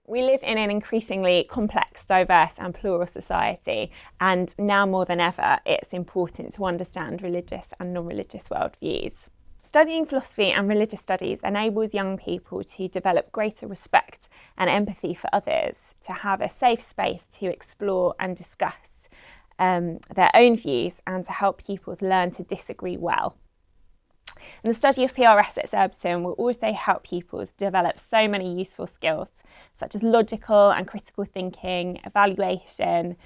We live in an increasingly complex, diverse and plural society, and now more than ever it's important to understand religious and non-religious worldviews. Studying philosophy and religious studies enables young people to develop greater respect and empathy for others, to have a safe space to explore and discuss their own views, and to help pupils learn to disagree well. And the study of PRS at Surbiton will also help pupils develop so many useful skills, such as logical and critical thinking, evaluation,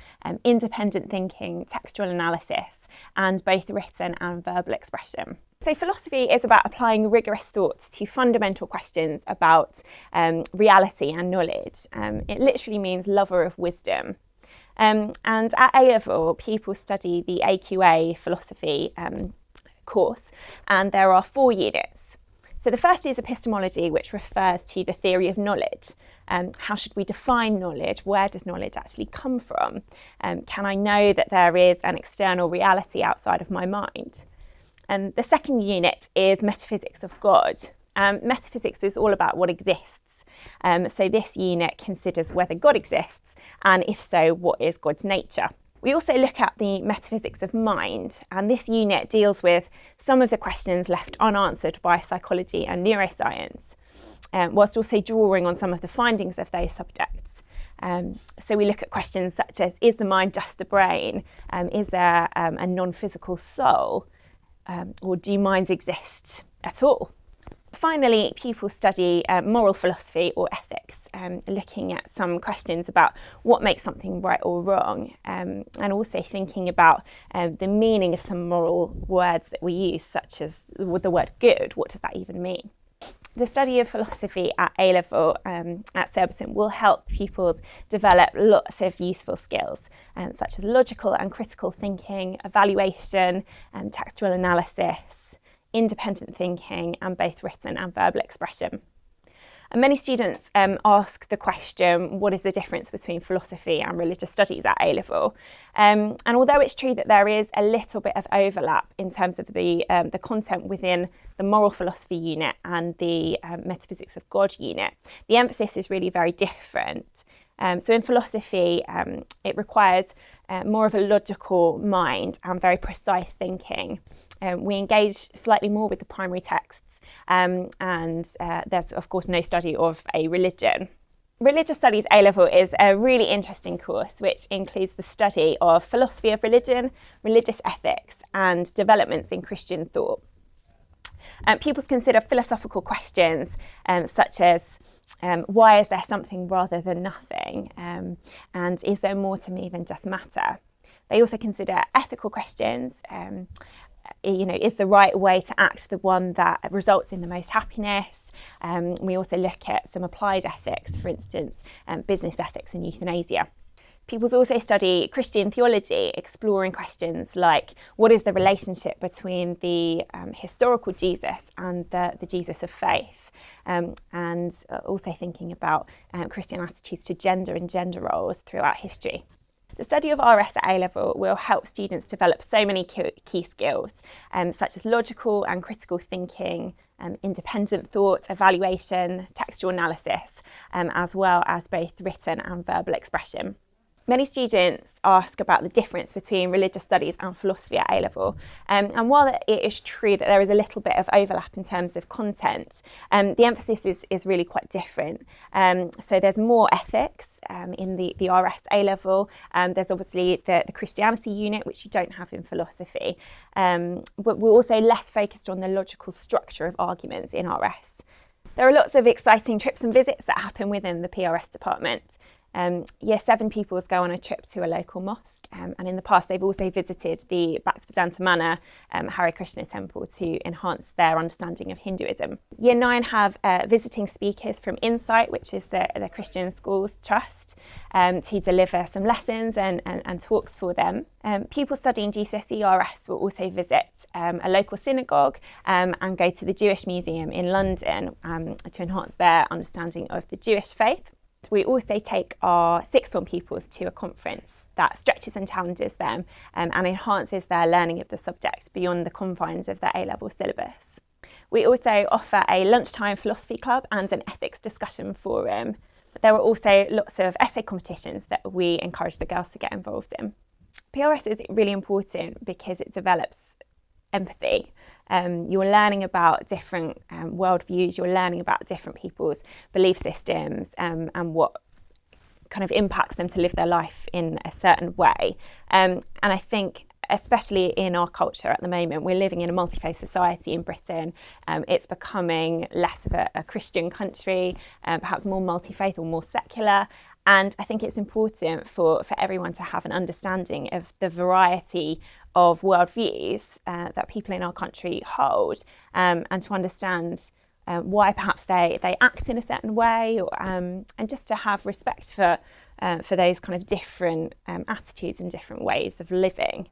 independent thinking, textual analysis, and both written and verbal expression. So philosophy is about applying rigorous thoughts to fundamental questions about reality and knowledge. It literally means lover of wisdom. And at A-level, people study the AQA philosophy course, and there are 4 units. So the first is epistemology, which refers to the theory of knowledge. How should we define knowledge? Where does knowledge actually come from? Can I know that there is an external reality outside of my mind? And the second unit is Metaphysics of God. Metaphysics is all about what exists. So this unit considers whether God exists, and if so, what is God's nature? We also look at the metaphysics of mind, and this unit deals with some of the questions left unanswered by psychology and neuroscience, whilst also drawing on some of the findings of those subjects. So we look at questions such as, is the mind just the brain? Is there a non-physical soul? Or do minds exist at all? Finally, pupils study moral philosophy or ethics, looking at some questions about what makes something right or wrong, and also thinking about the meaning of some moral words that we use, such as the word good. What does that even mean? The study of philosophy at A-level at Surbiton will help pupils develop lots of useful skills, such as logical and critical thinking, evaluation, textual analysis, independent thinking, and both written and verbal expression. And many students ask the question, what is the difference between philosophy and religious studies at A-level? And although it's true that there is a little bit of overlap in terms of the content within the moral philosophy unit and the metaphysics of God unit, the emphasis is really very different. So in philosophy, it requires more of a logical mind and very precise thinking. We engage slightly more with the primary texts, and there's of course no study of a religion. Religious Studies A-level is a really interesting course which includes the study of philosophy of religion, religious ethics, and developments in Christian thought. Pupils consider philosophical questions such as why is there something rather than nothing, and is there more to me than just matter? They also consider ethical questions. Is the right way to act the one that results in the most happiness? We also look at some applied ethics, for instance, business ethics and euthanasia. Pupils also study Christian theology, exploring questions like what is the relationship between the historical Jesus and the Jesus of faith, and also thinking about Christian attitudes to gender and gender roles throughout history. The study of RS at A-level will help students develop so many key skills, such as logical and critical thinking, independent thought, evaluation, textual analysis, as well as both written and verbal expression. Many students ask about the difference between religious studies and philosophy at A-level, and while it is true that there is a little bit of overlap in terms of content, the emphasis is really quite different. So there's more ethics in the RS A-level. There's obviously the Christianity unit, which you don't have in philosophy, but we're also less focused on the logical structure of arguments in RS. There are lots of exciting trips and visits that happen within the PRS department. Year 7 pupils go on a trip to a local mosque, and in the past they've also visited the Bhaktivedanta Manor Hare Krishna temple to enhance their understanding of Hinduism. Year 9 have visiting speakers from Insight, which is the Christian Schools Trust, to deliver some lessons and talks for them. Pupils studying GCSE RS will also visit a local synagogue and go to the Jewish Museum in London to enhance their understanding of the Jewish faith. We also take our sixth form pupils to a conference that stretches and challenges them and enhances their learning of the subject beyond the confines of their A-level syllabus. We also offer a lunchtime philosophy club and an ethics discussion forum. There were also lots of essay competitions that we encouraged the girls to get involved in. PRS is really important because it develops empathy. You're learning about different worldviews, you're learning about different people's belief systems and what kind of impacts them to live their life in a certain way. And I think especially in our culture at the moment, we're living in a multi-faith society in Britain. It's becoming less of a Christian country, perhaps more multi-faith or more secular. And I think it's important for everyone to have an understanding of the variety of worldviews that people in our country hold, and to understand why perhaps they act in a certain way, or, and just to have respect for those kind of different attitudes and different ways of living.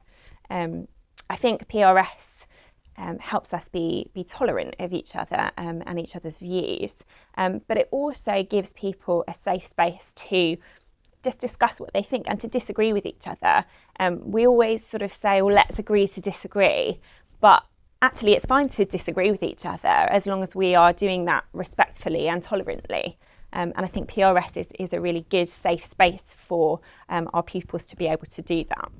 I think PRS helps us be tolerant of each other and each other's views, but it also gives people a safe space to just discuss what they think and to disagree with each other. We always sort of say, well, let's agree to disagree, but actually it's fine to disagree with each other as long as we are doing that respectfully and tolerantly. And I think PRS is a really good, safe space for our pupils to be able to do that.